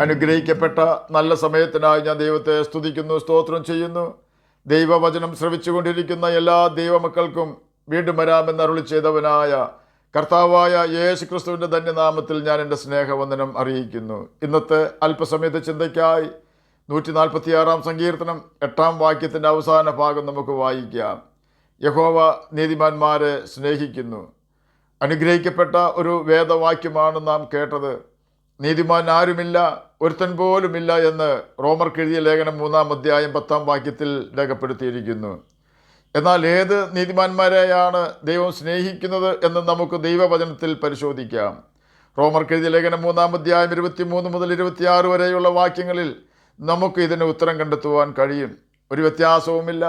അനുഗ്രഹിക്കപ്പെട്ട നല്ല സമയത്തിനായി ഞാൻ ദൈവത്തെ സ്തുതിക്കുന്നു, സ്തോത്രം ചെയ്യുന്നു. ദൈവവചനം ശ്രവിച്ചുകൊണ്ടിരിക്കുന്ന എല്ലാ ദൈവമക്കൾക്കും വീണ്ടും വരാമെന്ന് അരുളി ചെയ്തവനായ കർത്താവായ യേശു ക്രിസ്തുവിൻ്റെ ധന്യനാമത്തിൽ ഞാൻ എൻ്റെ സ്നേഹവന്ദനം അറിയിക്കുന്നു. ഇന്നത്തെ അല്പസമയത്തെ ചിന്തയ്ക്കായി 146 സങ്കീർത്തനം 8 വാക്യത്തിൻ്റെ അവസാന ഭാഗം നമുക്ക് വായിക്കാം. യഹോവ നീതിമാന്മാരെ സ്നേഹിക്കുന്നു. അനുഗ്രഹിക്കപ്പെട്ട ഒരു വേദവാക്യമാണ് നാം കേട്ടത്. നീതിമാൻ ആരുമില്ല, ഒരുത്തൻ പോലുമില്ല എന്ന് റോമർക്കെഴുതിയ ലേഖനം 3 അധ്യായം 10 വാക്യത്തിൽ രേഖപ്പെടുത്തിയിരിക്കുന്നു. എന്നാൽ ഏത് നീതിമാന്മാരെയാണ് ദൈവം സ്നേഹിക്കുന്നത് എന്ന് നമുക്ക് ദൈവവചനത്തിൽ പരിശോധിക്കാം. റോമർക്കെഴുതിയ ലേഖനം 3 അധ്യായം 23 മുതൽ 26 വരെയുള്ള വാക്യങ്ങളിൽ നമുക്ക് ഇതിന് ഉത്തരം കണ്ടെത്തുവാൻ കഴിയും. ഒരു വ്യത്യാസവുമില്ല.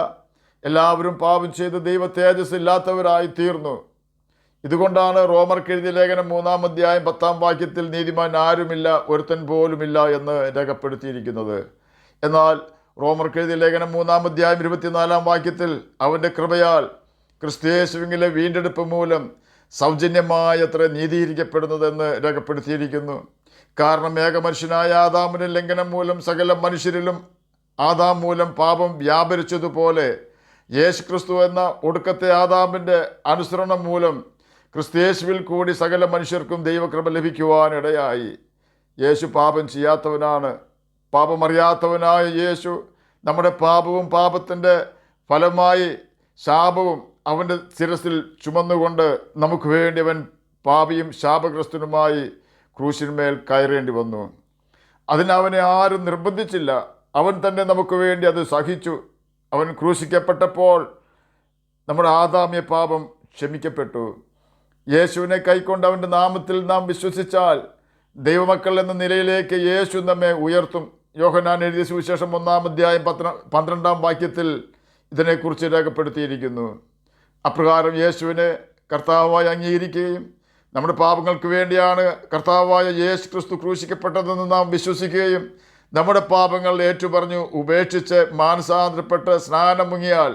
എല്ലാവരും പാപം ചെയ്ത് ദൈവ തേജസ് ഇല്ലാത്തവരായി തീർന്നു. ഇതുകൊണ്ടാണ് റോമർക്കെഴുതിയ ലേഖനം 3 അധ്യായം 10 വാക്യത്തിൽ നീതിമാൻ ആരുമില്ല, ഒരുത്തൻ പോലുമില്ല എന്ന് രേഖപ്പെടുത്തിയിരിക്കുന്നത്. എന്നാൽ റോമർക്കെഴുതിയ ലേഖനം 3 അധ്യായം 24 വാക്യത്തിൽ അവൻ്റെ കൃപയാൽ ക്രിസ്തുയേശുവിലെ വീണ്ടെടുപ്പ് മൂലം സൗജന്യമായത്ര നീതീകരിക്കപ്പെടുന്നതെന്ന് രേഖപ്പെടുത്തിയിരിക്കുന്നു. കാരണം ഏകമനുഷ്യനായ ആദാമിൻ്റെ ലംഘനം മൂലം സകല മനുഷ്യരിലും ആദാം മൂലം പാപം വ്യാപരിച്ചതുപോലെ യേശു ക്രിസ്തു എന്ന ഒടുക്കത്തെ ആദാമിൻ്റെ അനുസരണം മൂലം ക്രിസ്തുയേശുവിൽ കൂടി സകല മനുഷ്യർക്കും ദൈവകൃപ ലഭിക്കുവാനിടയായി. യേശു പാപം ചെയ്യാത്തവനാണ്. പാപമറിയാത്തവനായ യേശു നമ്മുടെ പാപവും പാപത്തിൻ്റെ ഫലമായി ശാപവും അവൻ്റെ ശിരസിൽ ചുമന്നുകൊണ്ട് നമുക്ക് വേണ്ടി അവൻ പാപിയും ശാപഗ്രസ്തനുമായി ക്രൂശിന്മേൽ കയറേണ്ടി വന്നു. അതിനവനെ ആരും നിർബന്ധിച്ചില്ല. അവൻ തന്നെ നമുക്ക് വേണ്ടി അത് സഹിച്ചു. അവൻ ക്രൂശിക്കപ്പെട്ടപ്പോൾ നമ്മുടെ ആദാമ്യ പാപം ക്ഷമിക്കപ്പെട്ടു. യേശുവിനെ കൈക്കൊണ്ട് അവൻ്റെ നാമത്തിൽ നാം വിശ്വസിച്ചാൽ ദൈവമക്കൾ എന്ന നിലയിലേക്ക് യേശു നമ്മെ ഉയർത്തും. യോഹന്നാൻ എഴുതിയ സുവിശേഷം 1 അധ്യായം 12 വാക്യത്തിൽ ഇതിനെക്കുറിച്ച് രേഖപ്പെടുത്തിയിരിക്കുന്നു. അപ്രകാരം യേശുവിനെ കർത്താവായി അംഗീകരിക്കുകയും നമ്മുടെ പാപങ്ങൾക്ക് വേണ്ടിയാണ് കർത്താവായ യേശു ക്രിസ്തു ക്രൂശിക്കപ്പെട്ടതെന്ന് നാം വിശ്വസിക്കുകയും നമ്മുടെ പാപങ്ങൾ ഏറ്റുപറഞ്ഞു ഉപേക്ഷിച്ച് മാനസാന്തരപ്പെട്ട് സ്നാനം മുങ്ങിയാൽ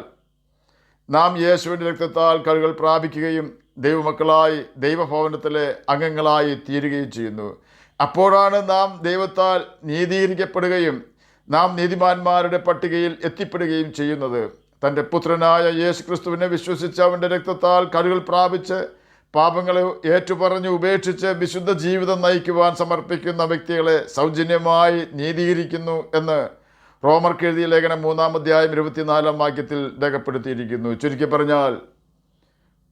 നാം യേശുവിൻ്റെ രക്തത്താൽ കഴുകൽ പ്രാപിക്കുകയും ദൈവമക്കളായി ദൈവഭവനത്തിലെ അംഗങ്ങളായി തീരുകയും ചെയ്യുന്നു. അപ്പോഴാണ് നാം ദൈവത്താൽ നീതീകരിക്കപ്പെടുകയും നാം നീതിമാന്മാരുടെ പട്ടികയിൽ എത്തിപ്പെടുകയും ചെയ്യുന്നത്. തൻ്റെ പുത്രനായ യേശു ക്രിസ്തുവിനെ വിശ്വസിച്ച് അവൻ്റെ രക്തത്താൽ കഴുകൽ പ്രാപിച്ച് പാപങ്ങളെ ഏറ്റുപറഞ്ഞ് ഉപേക്ഷിച്ച് വിശുദ്ധ ജീവിതം നയിക്കുവാൻ സമർപ്പിക്കുന്ന വ്യക്തികളെ സൗജന്യമായി നീതീകരിക്കുന്നു എന്ന് റോമർക്കെഴുതിയ ലേഖനം 3 അധ്യായം 24 വാക്യത്തിൽ രേഖപ്പെടുത്തിയിരിക്കുന്നു. ചുരുക്കി പറഞ്ഞാൽ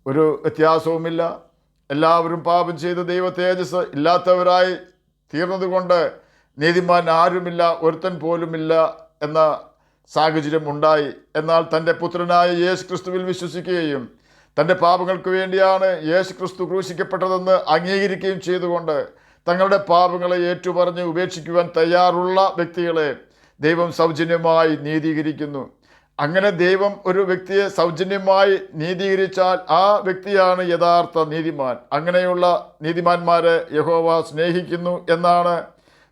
ഒരു വ്യത്യാസവുമില്ല. എല്ലാവരും പാപം ചെയ്ത് ദൈവ തേജസ് ഇല്ലാത്തവരായി തീർന്നതുകൊണ്ട് നീതിമാൻ ആരുമില്ല, ഒരുത്തൻ പോലുമില്ല എന്ന സാഹചര്യം ഉണ്ടായി. എന്നാൽ തൻ്റെ പുത്രനായ യേശു ക്രിസ്തുവിൽ വിശ്വസിക്കുകയും തൻ്റെ പാപങ്ങൾക്ക് വേണ്ടിയാണ് യേശു ക്രിസ്തു ക്രൂശിക്കപ്പെട്ടതെന്ന് അംഗീകരിക്കുകയും ചെയ്തുകൊണ്ട് തങ്ങളുടെ പാപങ്ങളെ ഏറ്റുപറഞ്ഞ് ഉപേക്ഷിക്കുവാൻ തയ്യാറുള്ള വ്യക്തികളെ ദൈവം സൗജന്യമായി നീതീകരിക്കുന്നു. അങ്ങനെ ദൈവം ഒരു വ്യക്തിയെ സൗജന്യമായി നീതീകരിച്ചാൽ ആ വ്യക്തിയാണ് യഥാർത്ഥ നീതിമാൻ. അങ്ങനെയുള്ള നീതിമാന്മാരെ യഹോവ സ്നേഹിക്കുന്നു എന്നാണ്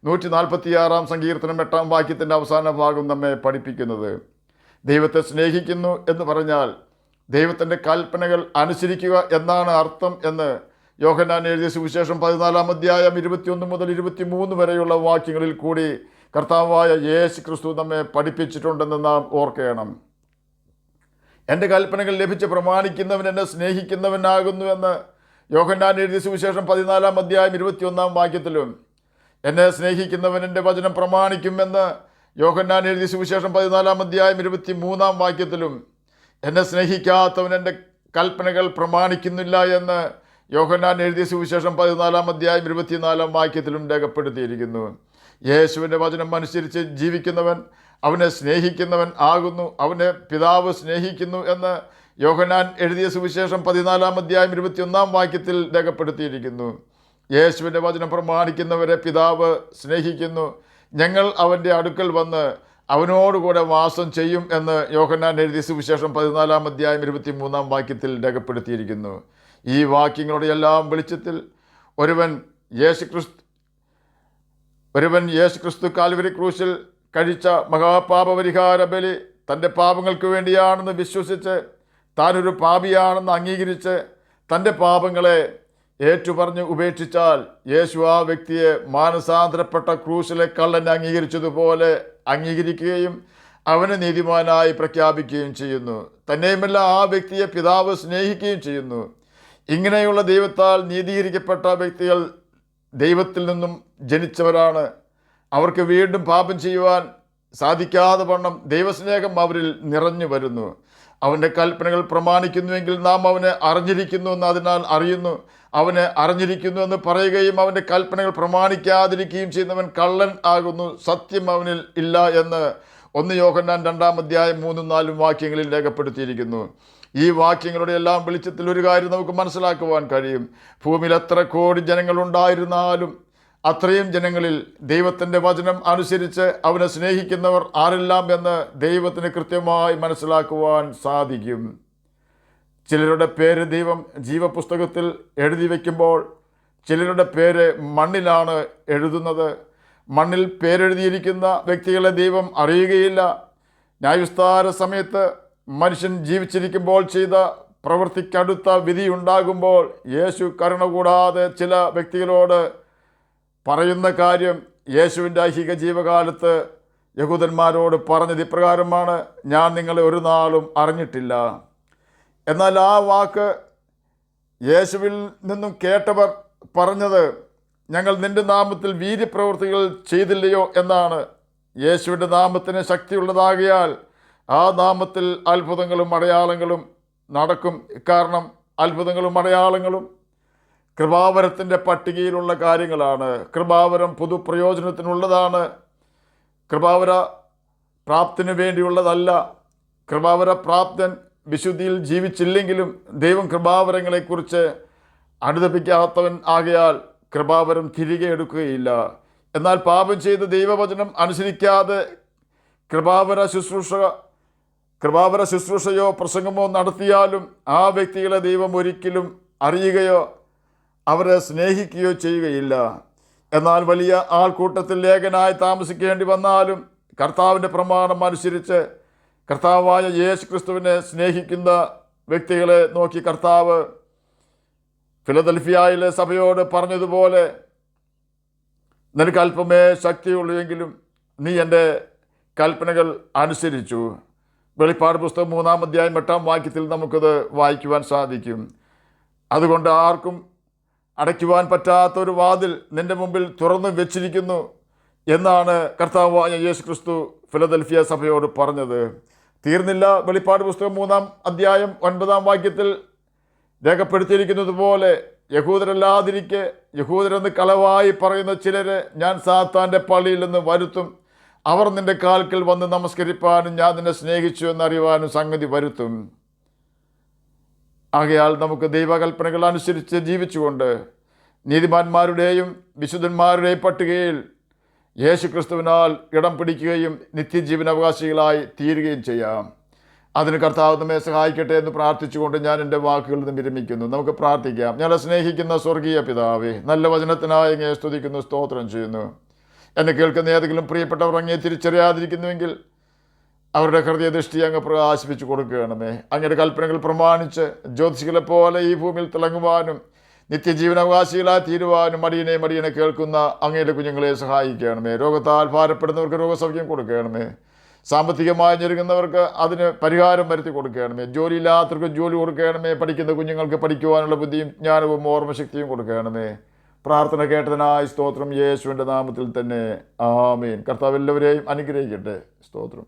146 സങ്കീർത്തനം 8 വാക്യത്തിൻ്റെ അവസാന ഭാഗം നമ്മെ പഠിപ്പിക്കുന്നത്. ദൈവത്തെ സ്നേഹിക്കുന്നു എന്ന് പറഞ്ഞാൽ ദൈവത്തിൻ്റെ കൽപ്പനകൾ അനുസരിക്കുക എന്നാണ് അർത്ഥം എന്ന് യോഹന്നാൻ എഴുതിയ സുവിശേഷം 14 അധ്യായം 21 മുതൽ 23 വരെയുള്ള വാക്യങ്ങളിൽ കൂടി കർത്താവായ യേശു ക്രിസ്തു നമ്മെ പഠിപ്പിച്ചിട്ടുണ്ടെന്ന് നാം ഓർക്കണം. എൻ്റെ കൽപ്പനകൾ ലഭിച്ച് പ്രമാണിക്കുന്നവൻ എന്നെ സ്നേഹിക്കുന്നവനാകുന്നു എന്ന് യോഹന്നാൻ എഴുതിയ സുവിശേഷം 14 അധ്യായം 21 വാക്യത്തിലും എന്നെ സ്നേഹിക്കുന്നവൻ എൻ്റെ വചനം പ്രമാണിക്കുമെന്ന് യോഹന്നാൻ എഴുതിയ സുവിശേഷം 14 അധ്യായം 23 വാക്യത്തിലും എന്നെ സ്നേഹിക്കാത്തവൻ എൻ്റെ കൽപ്പനകൾ പ്രമാണിക്കുന്നില്ല എന്ന് യോഹന്നാൻ എഴുതിയ സുവിശേഷം 14 അധ്യായം 24 വാക്യത്തിലും രേഖപ്പെടുത്തിയിരിക്കുന്നു. യേശുവിൻ്റെ വചനം അനുസരിച്ച് ജീവിക്കുന്നവൻ അവനെ സ്നേഹിക്കുന്നവൻ ആകുന്നു. അവനെ പിതാവ് സ്നേഹിക്കുന്നു എന്ന് യോഹന്നാൻ എഴുതിയ സുവിശേഷം 14 അധ്യായം 21 വാക്യത്തിൽ രേഖപ്പെടുത്തിയിരിക്കുന്നു. യേശുവിൻ്റെ വചനം പ്രമാണിക്കുന്നവരെ പിതാവ് സ്നേഹിക്കുന്നു. ഞങ്ങൾ അവൻ്റെ അടുക്കൽ വന്ന് അവനോടുകൂടെ വാസം ചെയ്യും എന്ന് യോഹന്നാൻ എഴുതിയ സുവിശേഷം 14 അധ്യായം 23 വാക്യത്തിൽ രേഖപ്പെടുത്തിയിരിക്കുന്നു. ഈ വാക്യങ്ങളുടെ എല്ലാം വെളിച്ചത്തിൽ ഒരുവൻ യേശു ക്രിസ്തു കാൽവരി ക്രൂശിൽ കഴിച്ച മഹാപാപപരിഹാര ബലി തൻ്റെ പാപങ്ങൾക്ക് വേണ്ടിയാണെന്ന് വിശ്വസിച്ച് താനൊരു പാപിയാണെന്ന് അംഗീകരിച്ച് തൻ്റെ പാപങ്ങളെ ഏറ്റുപറഞ്ഞ് ഉപേക്ഷിച്ചാൽ യേശു ആ വ്യക്തിയെ മാനസാന്തരപ്പെട്ട ക്രൂശിലെ കള്ളനെ അംഗീകരിച്ചതുപോലെ അംഗീകരിക്കുകയും അവനെ നീതിമാനായി പ്രഖ്യാപിക്കുകയും ചെയ്യുന്നു. തന്നെയുമല്ല, ആ വ്യക്തിയെ പിതാവ് സ്നേഹിക്കുകയും ചെയ്യുന്നു. ഇങ്ങനെയുള്ള ദൈവത്താൽ നീതീകരിക്കപ്പെട്ട വ്യക്തികൾ ദൈവത്തിൽ നിന്നും ജനിച്ചവരാണ്. അവർക്ക് വീണ്ടും പാപം ചെയ്യുവാൻ സാധിക്കാതെ വണ്ണം ദൈവസ്നേഹം അവരിൽ നിറഞ്ഞു വരുന്നു. അവൻ്റെ കൽപ്പനകൾ പ്രമാണിക്കുന്നുവെങ്കിൽ നാം അവനെ അറിഞ്ഞിരിക്കുന്നു എന്ന് അതിനാൽ അറിയുന്നു. അവനെ അറിഞ്ഞിരിക്കുന്നു എന്ന് പറയുകയും അവൻ്റെ കൽപ്പനകൾ പ്രമാണിക്കാതിരിക്കുകയും ചെയ്യുന്നവൻ കള്ളൻ ആകുന്നു, സത്യം അവനിൽ ഇല്ല എന്ന് 1 യോഹന്നാൻ 2-ാം അധ്യായം 3-4 വാക്യങ്ങളിൽ രേഖപ്പെടുത്തിയിരിക്കുന്നു. ഈ വാക്യങ്ങളുടെ എല്ലാം വെളിച്ചത്തിൽ ഒരു കാര്യം നമുക്ക് മനസ്സിലാക്കുവാൻ കഴിയും. ഭൂമിയിൽ എത്ര കോടി ജനങ്ങളുണ്ടായിരുന്നാലും അത്രയും ജനങ്ങളിൽ ദൈവത്തിൻ്റെ വചനം അനുസരിച്ച് അവനെ സ്നേഹിക്കുന്നവർ ആരെല്ലാം എന്ന് ദൈവത്തിന് കൃത്യമായി മനസ്സിലാക്കുവാൻ സാധിക്കും. ചിലരുടെ പേര് ദൈവം ജീവപുസ്തകത്തിൽ എഴുതി വയ്ക്കുമ്പോൾ ചിലരുടെ പേര് മണ്ണിലാണ് എഴുതുന്നത്. മണ്ണിൽ പേരെഴുതിയിരിക്കുന്ന വ്യക്തികളെ ദൈവം അറിയുകയില്ല. ന്യായവിസ്താര സമയത്ത് മനുഷ്യൻ ജീവിച്ചിരിക്കുമ്പോൾ ചെയ്ത പ്രവൃത്തിക്കടുത്ത വിധി ഉണ്ടാകുമ്പോൾ യേശു കരുണ കൂടാതെ ചില വ്യക്തികളോട് പറയുന്ന കാര്യം യേശുവിൻ്റെ ഐഹിക ജീവകാലത്ത് യഹൂദന്മാരോട് പറഞ്ഞത് ഇപ്രകാരമാണ്: ഞാൻ നിങ്ങളെ ഒരു നാളും അറിഞ്ഞിട്ടില്ല. എന്നാൽ ആ വാക്ക് യേശുവിൽ നിന്നും കേട്ടവർ പറഞ്ഞത്, ഞങ്ങൾ നിൻ്റെ നാമത്തിൽ വീര്യപ്രവൃത്തികൾ ചെയ്തില്ലയോ എന്നാണ്. യേശുവിൻ്റെ നാമത്തിന് ശക്തിയുള്ളതാകിയാൽ ആ നാമത്തിൽ അത്ഭുതങ്ങളും അടയാളങ്ങളും നടക്കും. കാരണം അത്ഭുതങ്ങളും അടയാളങ്ങളും കൃപാവരത്തിൻ്റെ പട്ടികയിലുള്ള കാര്യങ്ങളാണ്. കൃപാവരം പൊതുപ്രയോജനത്തിനുള്ളതാണ്. കൃപാവര പ്രാപ്തിനു വേണ്ടിയുള്ളതല്ല. കൃപാവര പ്രാപ്തൻ വിശുദ്ധിയിൽ ജീവിച്ചില്ലെങ്കിലും ദൈവം കൃപാവരങ്ങളെക്കുറിച്ച് അനുദപിക്കാത്തവൻ ആകയാൽ കൃപാവരം തിരികെ എടുക്കുകയില്ല. എന്നാൽ പാപം ചെയ്ത് ദൈവവചനം അനുസരിക്കാതെ കൃപാവര ശുശ്രൂഷയോ പ്രസംഗമോ നടത്തിയാലും ആ വ്യക്തികളെ ദൈവം ഒരിക്കലും അറിയുകയോ അവരെ സ്നേഹിക്കുകയോ ചെയ്യുകയില്ല. എന്നാൽ വലിയ ആൾക്കൂട്ടത്തിൽ ഏകനായി താമസിക്കേണ്ടി വന്നാലും കർത്താവിൻ്റെ പ്രമാണം അനുസരിച്ച് കർത്താവായ യേശു ക്രിസ്തുവിനെ സ്നേഹിക്കുന്ന വ്യക്തികളെ നോക്കി കർത്താവ് ഫിലദൽഫിയയിലെ സഭയോട് പറഞ്ഞതുപോലെ, നിനക്ക് അല്പമേ ശക്തിയുള്ളൂ എങ്കിലും നീ എൻ്റെ കൽപ്പനകൾ അനുസരിച്ചു. വെളിപ്പാട് പുസ്തകം 3-ാം അധ്യായം 8-ാം വാക്യത്തിൽ നമുക്കത് വായിക്കുവാൻ സാധിക്കും. അതുകൊണ്ട് ആർക്കും അടയ്ക്കുവാൻ പറ്റാത്തൊരു വാതിൽ നിൻ്റെ മുമ്പിൽ തുറന്നു വെച്ചിരിക്കുന്നു എന്നാണ് കർത്താവായ യേശു ക്രിസ്തു ഫിലദൽഫിയ സഭയോട് പറഞ്ഞത്. തീർന്നില്ല. വെളിപ്പാട് പുസ്തകം 3-ാം അധ്യായം 9-ാം വാക്യത്തിൽ രേഖപ്പെടുത്തിയിരിക്കുന്നത് പോലെ, യഹൂദരല്ലാതിരിക്കെ യഹൂദരെന്ന് കളവായി പറയുന്ന ചിലരെ ഞാൻ സാത്താൻ്റെ പള്ളിയിൽ നിന്ന് വരുത്തും. അവർ നിൻ്റെ കാൽക്കൽ വന്ന് നമസ്കരിപ്പാനും ഞാൻ നിന്നെ സ്നേഹിച്ചു എന്നറിയുവാനും സംഗതി വരുത്തും. ആകയാൽ നമുക്ക് ദൈവകൽപ്പനകൾ അനുസരിച്ച് ജീവിച്ചുകൊണ്ട് നീതിമാന്മാരുടെയും വിശുദ്ധന്മാരുടെയും പട്ടികയിൽ യേശു ക്രിസ്തുവിനാൽ ഇടം പിടിക്കുകയും നിത്യജീവനാവകാശികളായി തീരുകയും ചെയ്യാം. അതിന് കർത്താവ് നമ്മെ സഹായിക്കട്ടെ എന്ന് പ്രാർത്ഥിച്ചുകൊണ്ട് ഞാൻ എൻ്റെ വാക്കുകളിൽ നിന്ന് വിരമിക്കുന്നു. നമുക്ക് പ്രാർത്ഥിക്കാം. ഞങ്ങളെ സ്നേഹിക്കുന്ന സ്വർഗീയ പിതാവേ, നല്ല വചനത്തിനായി അങ്ങയെ സ്തുതിക്കുന്നു, സ്തോത്രം ചെയ്യുന്നു. എന്നെ കേൾക്കുന്ന ഏതെങ്കിലും പ്രിയപ്പെട്ടവർ അങ്ങയെ തിരിച്ചറിയാതിരിക്കുന്നുവെങ്കിൽ അവരുടെ ഹൃദയദൃഷ്ടി അങ്ങ് പ്രകാശിപ്പിച്ചു കൊടുക്കുകയാണമേ. അങ്ങയുടെ കൽപ്പനകൾ പ്രമാണിച്ച് ജ്യോതിഷികളെ പോലെ ഈ ഭൂമിയിൽ തിളങ്ങുവാനും നിത്യജീവനാവകാശികളായി തീരുവാനും മടിയനെ കേൾക്കുന്ന അങ്ങയുടെ കുഞ്ഞുങ്ങളെ സഹായിക്കണമേ. രോഗത്താൽ ഭാരപ്പെടുന്നവർക്ക് രോഗസൗഖ്യം കൊടുക്കണമേ. സാമ്പത്തികമായി ഞെരുങ്ങുന്നവർക്ക് അതിന് പരിഹാരം വരുത്തി കൊടുക്കണമേ. ജോലിയില്ലാത്തവർക്ക് ജോലി കൊടുക്കണമേ. പഠിക്കുന്ന കുഞ്ഞുങ്ങൾക്ക് പഠിക്കുവാനുള്ള ബുദ്ധിയും ജ്ഞാനവും ഓർമ്മശക്തിയും കൊടുക്കണമേ. പ്രാർത്ഥന കേട്ടതിനായി സ്തോത്രം. യേശുവിൻ്റെ നാമത്തിൽ തന്നെ ആമേൻ. കർത്താവ് എല്ലാവരെയും അനുഗ്രഹിക്കട്ടെ. സ്തോത്രം.